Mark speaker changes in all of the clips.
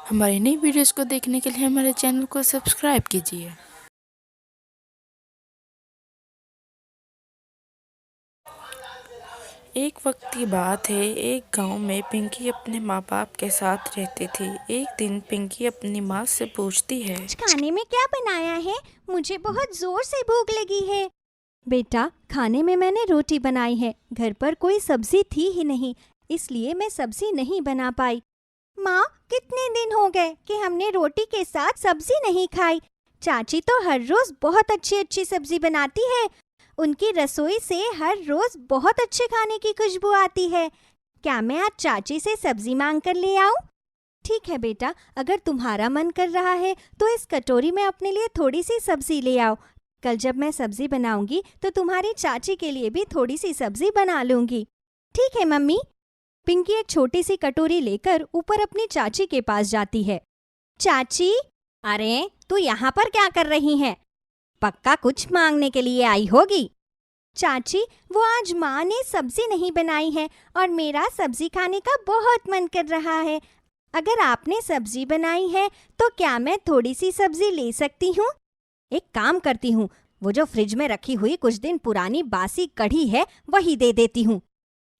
Speaker 1: हमारी नई वीडियोस को देखने के लिए हमारे चैनल को सब्सक्राइब कीजिए। एक वक्त की बात है, एक गांव में पिंकी अपने माँ बाप के साथ रहती थी। एक दिन पिंकी अपनी माँ से पूछती है,
Speaker 2: आज खाने में क्या बनाया है? मुझे बहुत जोर से भूख लगी है। बेटा, खाने में मैंने रोटी बनाई है। घर पर कोई सब्जी थी ही नहीं, इसलिए मैं सब्जी नहीं बना पाई। माँ, कितने दिन हो गए कि हमने रोटी के साथ सब्जी नहीं खाई। चाची तो हर रोज बहुत अच्छी अच्छी सब्जी बनाती है। उनकी रसोई से हर रोज बहुत अच्छे खाने की खुशबू आती है। क्या मैं आज चाची से सब्जी मांग कर ले आऊं? ठीक है बेटा, अगर तुम्हारा मन कर रहा है तो इस कटोरी में अपने लिए थोड़ी सी सब्जी ले आओ। कल जब मैं सब्जी बनाऊंगी तो तुम्हारी चाची के लिए भी थोड़ी सी सब्जी बना लूंगी। ठीक है मम्मी। पिंकी एक छोटी सी कटोरी लेकर ऊपर अपनी चाची के पास जाती है। चाची, अरे तू यहाँ पर क्या कर रही है? पक्का कुछ मांगने के लिए आई होगी। चाची, वो आज माँ ने सब्जी नहीं बनाई है और मेरा सब्जी खाने का बहुत मन कर रहा है। अगर आपने सब्जी बनाई है तो क्या मैं थोड़ी सी सब्जी ले सकती हूँ? एक काम करती हूँ, वो जो फ्रिज में रखी हुई कुछ दिन पुरानी बासी कढ़ी है वही दे देती हूँ।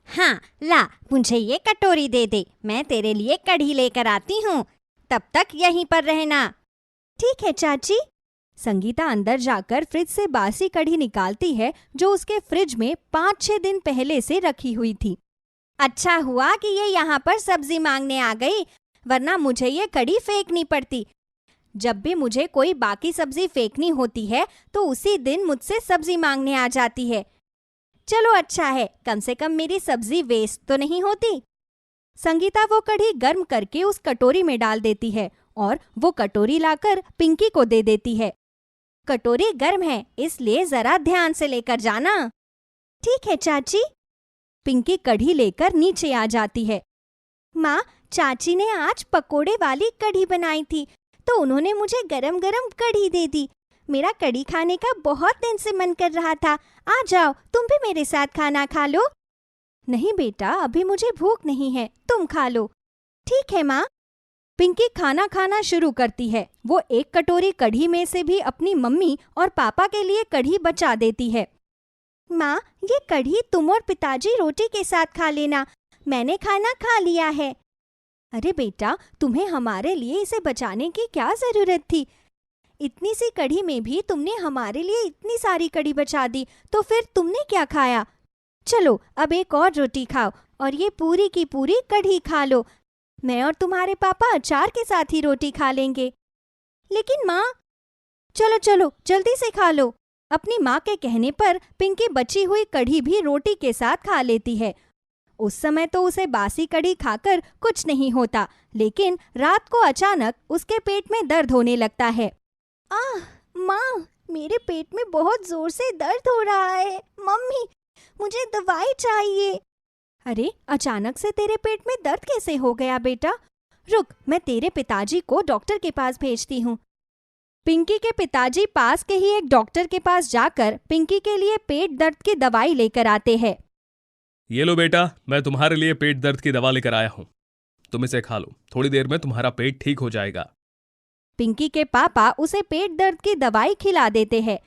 Speaker 2: हाँ, ला मुझे ये कटोरी दे दे, मैं तेरे लिए कढ़ी लेकर आती हूँ। तब तक यहीं पर रहना। ठीक है चाची। संगीता अंदर जाकर फ्रिज से बासी कढ़ी निकालती है जो उसके फ्रिज में 5-6 दिन पहले से रखी हुई थी। अच्छा हुआ कि ये यहाँ पर सब्जी मांगने आ गई, वरना मुझे ये कढ़ी फेंकनी पड़ती। जब भी मुझे कोई बाकी सब्जी फेंकनी होती है तो उसी दिन मुझसे सब्जी मांगने आ जाती है। चलो अच्छा है, कम से कम मेरी सब्जी वेस्ट तो नहीं होती। संगीता वो कढ़ी गर्म करके उस कटोरी में डाल देती है और वो कटोरी लाकर पिंकी को दे देती है। कटोरी गर्म है, इसलिए जरा ध्यान से लेकर जाना। ठीक है चाची। पिंकी कढ़ी लेकर नीचे आ जाती है। माँ, चाची ने आज पकोड़े वाली कढ़ी बनाई थी तो उन्होंने मुझे गरम गरम कढ़ी दे दी। मेरा कढ़ी खाने का बहुत दिन से मन कर रहा था। आ जाओ, तुम भी मेरे साथ खाना खा लो। नहीं बेटा, अभी मुझे भूख नहीं है, तुम खा लो। ठीक है माँ। पिंकी खाना खाना शुरू करती है। वो एक कटोरी कढ़ी में से भी अपनी मम्मी और पापा के लिए कढ़ी बचा देती है। माँ, ये कढ़ी तुम और पिताजी रोटी के साथ खा लेना, मैंने खाना खा लिया है। अरे बेटा, तुम्हें हमारे लिए इसे बचाने की क्या जरूरत थी? इतनी सी कढ़ी में भी तुमने हमारे लिए इतनी सारी कढ़ी बचा दी, तो फिर तुमने क्या खाया? चलो अब एक और रोटी खाओ और ये पूरी की पूरी कढ़ी खा लो। मैं और तुम्हारे पापा अचार के साथ ही रोटी खा लेंगे। लेकिन माँ, चलो चलो जल्दी से खा लो। अपनी माँ के कहने पर पिंकी बची हुई कढ़ी भी रोटी के साथ खा लेती है। उस समय तो उसे बासी कढ़ी खाकर कुछ नहीं होता, लेकिन रात को अचानक उसके पेट में दर्द होने लगता है। आह माँ, मेरे पेट में बहुत जोर से दर्द हो रहा है। मम्मी, मुझे दवाई चाहिए। अरे, अचानक से तेरे पेट में दर्द कैसे हो गया बेटा? रुक, मैं तेरे पिताजी को डॉक्टर के पास भेजती हूँ। पिंकी के पिताजी पास के ही एक डॉक्टर के पास जाकर पिंकी के लिए पेट दर्द की दवाई लेकर आते हैं।
Speaker 3: ये लो बेटा, मैं तुम्हारे लिए पेट दर्द की दवा लेकर आया हूं। तुम इसे खा लो, थोड़ी देर में तुम्हारा पेट ठीक हो जाएगा।
Speaker 2: पिंकी के पापा उसे पेट दर्द की दवाई खिला देते हैं,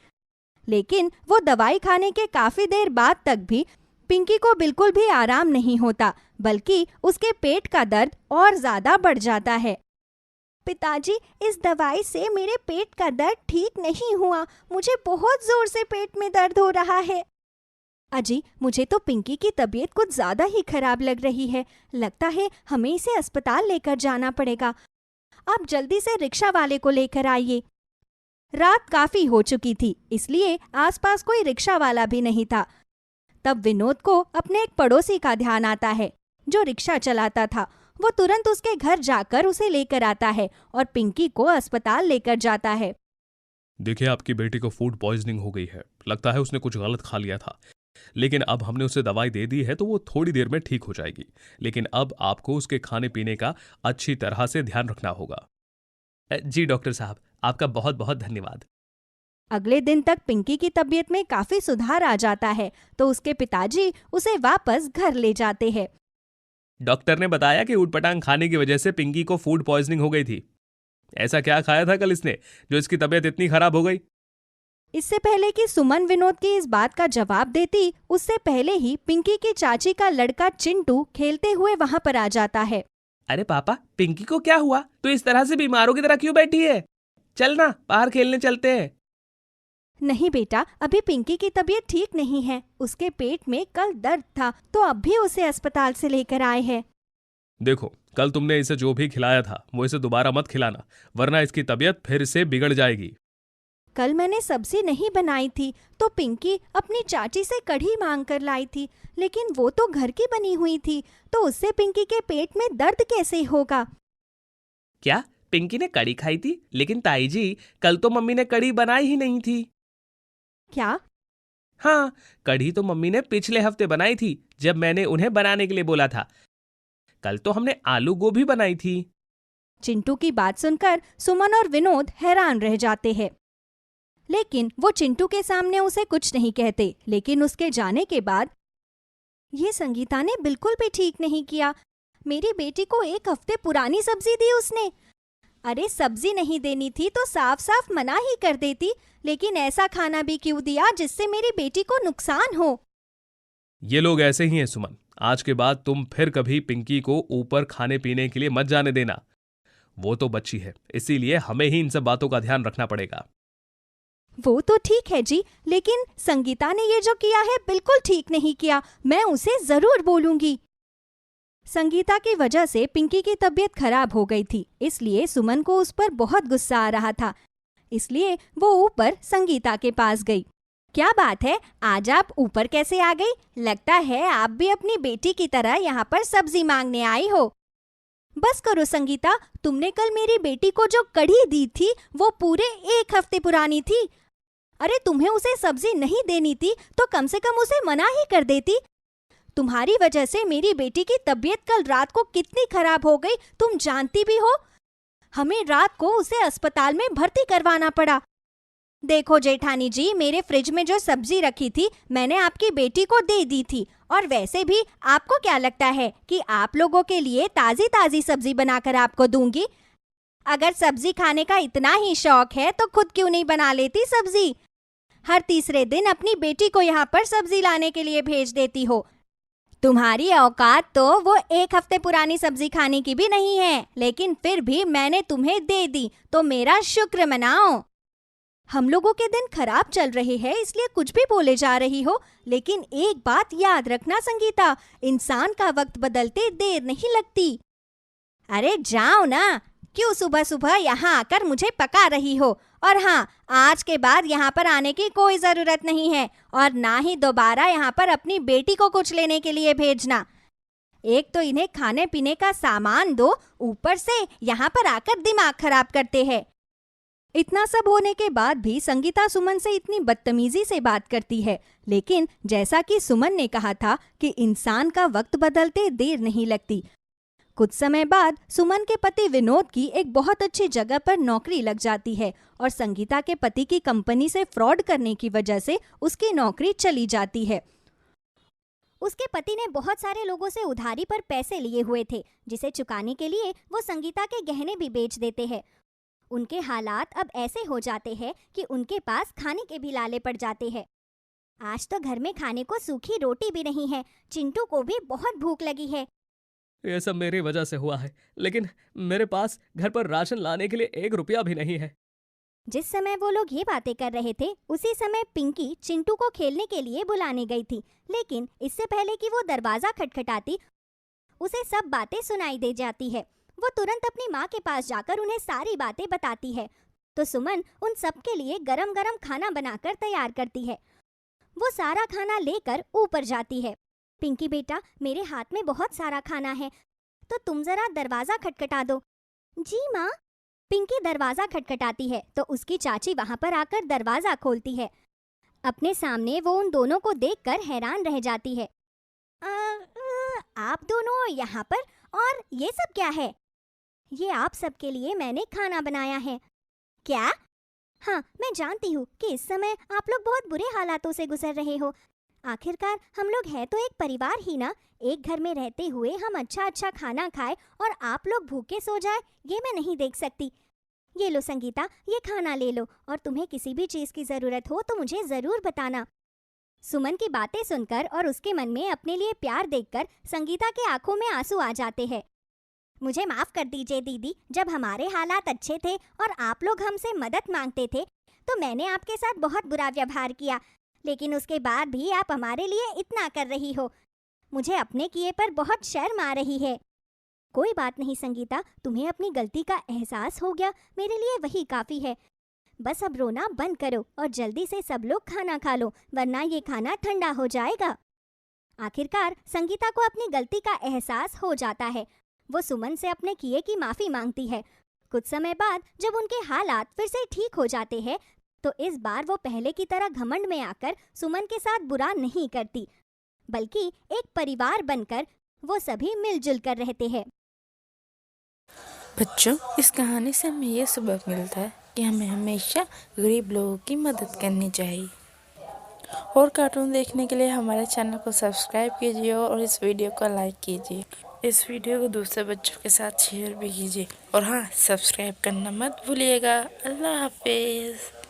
Speaker 2: लेकिन वो दवाई खाने के काफी देर बाद तक भी पिंकी को बिल्कुल भी आराम नहीं होता, बल्कि उसके पेट का दर्द और ज्यादा बढ़ जाता है। पिताजी, इस दवाई से मेरे पेट का दर्द ठीक नहीं हुआ, मुझे बहुत जोर से पेट में दर्द हो रहा है। अजी, मुझे तो पिंकी की तबीयत कुछ ज्यादा ही खराब लग रही है। लगता है हमें इसे अस्पताल लेकर जाना पड़ेगा। आप जल्दी से रिक्शा वाले को लेकर आइए। रात काफी हो चुकी थी, इसलिए आसपास कोई रिक्शा वाला भी नहीं था। तब विनोद को अपने एक पड़ोसी का ध्यान आता है जो रिक्शा चलाता था। वो तुरंत उसके घर जाकर उसे लेकर आता है और पिंकी को अस्पताल लेकर जाता है।
Speaker 3: देखिए, आपकी बेटी को फूड पॉइजनिंग हो गई है। लगता है उसने कुछ गलत खा लिया था, लेकिन अब हमने उसे दवाई दे दी है तो वो थोड़ी देर में ठीक हो जाएगी। लेकिन अब आपको उसके खाने पीने का अच्छी तरह से ध्यान रखना होगा। जी डॉक्टर साहब, आपका बहुत बहुत धन्यवाद।
Speaker 2: अगले दिन तक पिंकी की तबीयत में काफी सुधार आ जाता है तो उसके पिताजी उसे वापस घर ले जाते हैं।
Speaker 3: डॉक्टर ने बताया कि ऊटपटांग खाने की वजह से पिंकी को फूड पॉइजनिंग हो गई थी। ऐसा क्या खाया था कल इसने जो इसकी तबीयत इतनी खराब हो गई?
Speaker 2: इससे पहले कि सुमन विनोद की इस बात का जवाब देती, उससे पहले ही पिंकी की चाची का लड़का चिंटू खेलते हुए वहाँ पर आ जाता है।
Speaker 3: अरे पापा, पिंकी को क्या हुआ? तो इस तरह से बीमारों की तरह क्यों बैठी है? चल ना, बाहर खेलने चलते हैं।
Speaker 2: नहीं बेटा, अभी पिंकी की तबीयत ठीक नहीं है। उसके पेट में कल दर्द था तो अब भी उसे अस्पताल से लेकर आए हैं।
Speaker 3: देखो, कल तुमने इसे जो भी खिलाया था वो इसे दोबारा मत खिलाना, वरना इसकी तबीयत फिर से बिगड़ जाएगी।
Speaker 2: कल मैंने सब्जी नहीं बनाई थी तो पिंकी अपनी चाची से कढ़ी मांग कर लाई थी, लेकिन वो तो घर की बनी हुई थी, तो उससे पिंकी के पेट में दर्द कैसे होगा?
Speaker 3: क्या पिंकी ने कड़ी खाई थी? लेकिन ताई जी, कल तो मम्मी ने कड़ी बनाई ही नहीं थी।
Speaker 2: क्या?
Speaker 3: हाँ, कढ़ी तो मम्मी ने पिछले हफ्ते बनाई थी जब मैंने उन्हें बनाने के लिए बोला था। कल तो हमने आलू गोभी बनाई थी।
Speaker 2: चिंटू की बात सुनकर सुमन और विनोद हैरान रह जाते हैं, लेकिन वो चिंटू के सामने उसे कुछ नहीं कहते। लेकिन उसके जाने के बाद, ये संगीता ने बिल्कुल भी ठीक नहीं किया। मेरी बेटी को 1 हफ्ते पुरानी सब्जी दी उसने। अरे सब्जी नहीं देनी थी तो साफ साफ मना ही कर देती, लेकिन ऐसा खाना भी क्यों दिया जिससे मेरी बेटी को नुकसान हो?
Speaker 3: ये लोग ऐसे ही हैं सुमन। आज के बाद तुम फिर कभी पिंकी को ऊपर खाने पीने के लिए मत जाने देना। वो तो बच्ची है, इसीलिए हमें ही इन सब बातों का ध्यान रखना पड़ेगा।
Speaker 2: वो तो ठीक है जी, लेकिन संगीता ने ये जो किया है बिल्कुल ठीक नहीं किया। मैं उसे जरूर बोलूंगी। संगीता की वजह से पिंकी की तबीयत खराब हो गई थी, इसलिए सुमन को उस पर बहुत गुस्सा आ रहा था। इसलिए वो ऊपर संगीता के पास गई। क्या बात है, आज आप ऊपर कैसे आ गई? लगता है आप भी अपनी बेटी की तरह यहाँ पर सब्जी मांगने आई हो। बस करो संगीता, तुमने कल मेरी बेटी को जो कढ़ी दी थी वो पूरे 1 हफ्ते पुरानी थी। अरे तुम्हें उसे सब्जी नहीं देनी थी तो कम से कम उसे मना ही कर देती। तुम्हारी वजह से मेरी बेटी की तबीयत कल रात को कितनी खराब हो गई तुम जानती भी हो। हमें रात को उसे अस्पताल में भर्ती करवाना पड़ा। देखो जेठानी जी, मेरे फ्रिज में जो सब्जी रखी थी मैंने आपकी बेटी को दे दी थी, और वैसे भी आपको क्या लगता है कि आप लोगों के लिए ताजी ताजी सब्जी बनाकर आपको दूंगी? अगर सब्जी खाने का इतना ही शौक है तो खुद क्यों नहीं बना लेती सब्जी? हर तीसरे दिन अपनी बेटी को यहाँ पर सब्जी लाने के लिए भेज देती हो। तुम्हारी औकात तो वो 1 हफ्ते पुरानी सब्जी खाने की भी नहीं है, लेकिन फिर भी मैंने तुम्हें दे दी, तो मेरा शुक्र मनाओ। हम लोगों के दिन खराब चल रहे हैं इसलिए कुछ भी बोले जा रही हो, लेकिन एक बात याद रखना संगीता, इंसान का वक्त बदलते देर नहीं लगती। अरे जाओ ना, क्यों सुबह सुबह यहाँ आकर मुझे पका रही हो? और हाँ, आज के बाद यहाँ पर आने की कोई जरूरत नहीं है, और ना ही दोबारा यहाँ पर अपनी बेटी को कुछ लेने के लिए भेजना। एक तो इन्हें खाने पीने का सामान दो, ऊपर से यहाँ पर आकर दिमाग खराब करते हैं। इतना सब होने के बाद भी संगीता सुमन से इतनी बदतमीजी से बात करती है, लेकिन जैसा कि सुमन ने कहा था कि इंसान का वक्त बदलते देर नहीं लगती। कुछ समय बाद सुमन के पति विनोद की एक बहुत अच्छी जगह पर नौकरी लग जाती है, और संगीता के पति की कंपनी से फ्रॉड करने की वजह से उसकी नौकरी चली जाती है।
Speaker 4: उसके पति ने बहुत सारे लोगों से उधारी पर पैसे लिए हुए थे, जिसे चुकाने के लिए वो संगीता के गहने भी बेच देते हैं। उनके हालात अब ऐसे हो जाते हैं कि उनके पास खाने के भी लाले पड़ जाते हैं। आज तो घर में खाने को सूखी रोटी भी नहीं है। चिंटू को भी बहुत भूख लगी है।
Speaker 3: ये सब मेरी वजह से हुआ है, लेकिन मेरे पास घर पर राशन लाने के लिए 1 रुपया भी नहीं है।
Speaker 4: जिस समय वो लोग ये बातें कर रहे थे, उसी समय पिंकी चिंटू को खेलने के लिए बुलाने गई थी, लेकिन इससे पहले कि वो दरवाजा खटखटाती, उसे सब बातें सुनाई दे जाती है। वो तुरंत अपनी माँ के पास जाकर उन्हें सारी बातें बताती है, तो सुमन उन सब के लिए गरम गरम खाना बनाकर तैयार करती है। वो सारा खाना लेकर ऊपर जाती है। पिंकी बेटा, मेरे हाथ में बहुत सारा खाना है, तो तुम जरा दरवाजा खटखटा दो। जी माँ। पिंकी दरवाजा खटखटाती है तो उसकी चाची वहां पर आकर दरवाजा खोलती है। अपने सामने वो उन दोनों को देखकर हैरान रह जाती है। आप दोनों यहाँ पर, और ये सब क्या है? ये आप सबके लिए मैंने खाना बनाया है। क्या? हाँ, मैं जानती हूँ कि इस समय आप लोग बहुत बुरे हालातों से गुजर रहे हो। आखिरकार हम लोग हैं तो एक परिवार ही ना। एक घर में रहते हुए हम अच्छा अच्छा खाना खाए और आप लोग भूखे सो जाए, ये मैं नहीं देख सकती। ये लो संगीता, ये खाना ले लो, और तुम्हें किसी भी चीज़ की ज़रूरत हो तो मुझे ज़रूर बताना। सुमन की बातें सुनकर और उसके मन में अपने लिए प्यार देखकर संगीता के आंखों में आंसू आ जाते हैं। मुझे माफ़ कर दीजिए दीदी, जब हमारे हालात अच्छे थे और आप लोग हमसे मदद मांगते थे तो मैंने आपके साथ बहुत बुरा व्यवहार किया, लेकिन उसके बाद भी आप हमारे लिए इतना कर रही हो। मुझे अपने किए पर बहुत शर्म आ रही है। कोई बात नहीं संगीता, तुम्हें अपनी गलती का एहसास हो गया, मेरे लिए वही काफ़ी है। बस अब रोना बंद करो और जल्दी से सब लोग खाना खा लो, वरना ये खाना ठंडा हो जाएगा। आखिरकार संगीता को अपनी गलती का एहसास हो जाता है। वो सुमन से अपने किए की माफ़ी मांगती है। कुछ समय बाद जब उनके हालात फिर से ठीक हो जाते हैं तो इस बार वो पहले की तरह घमंड में आकर सुमन के साथ बुरा नहीं करती, बल्कि एक परिवार बनकर वो सभी मिलजुल कर रहते हैं।
Speaker 1: बच्चों, इस कहानी से हमें ये सबक मिलता है कि हमें हमेशा गरीब लोगों की मदद करनी चाहिए। और कार्टून देखने के लिए हमारे चैनल को सब्सक्राइब कीजिए और इस वीडियो को लाइक कीजिए। इस वीडियो को दूसरे बच्चों के साथ शेयर भी कीजिए। और हाँ, सब्सक्राइब करना मत भूलिएगा। अल्लाह हाफिज़।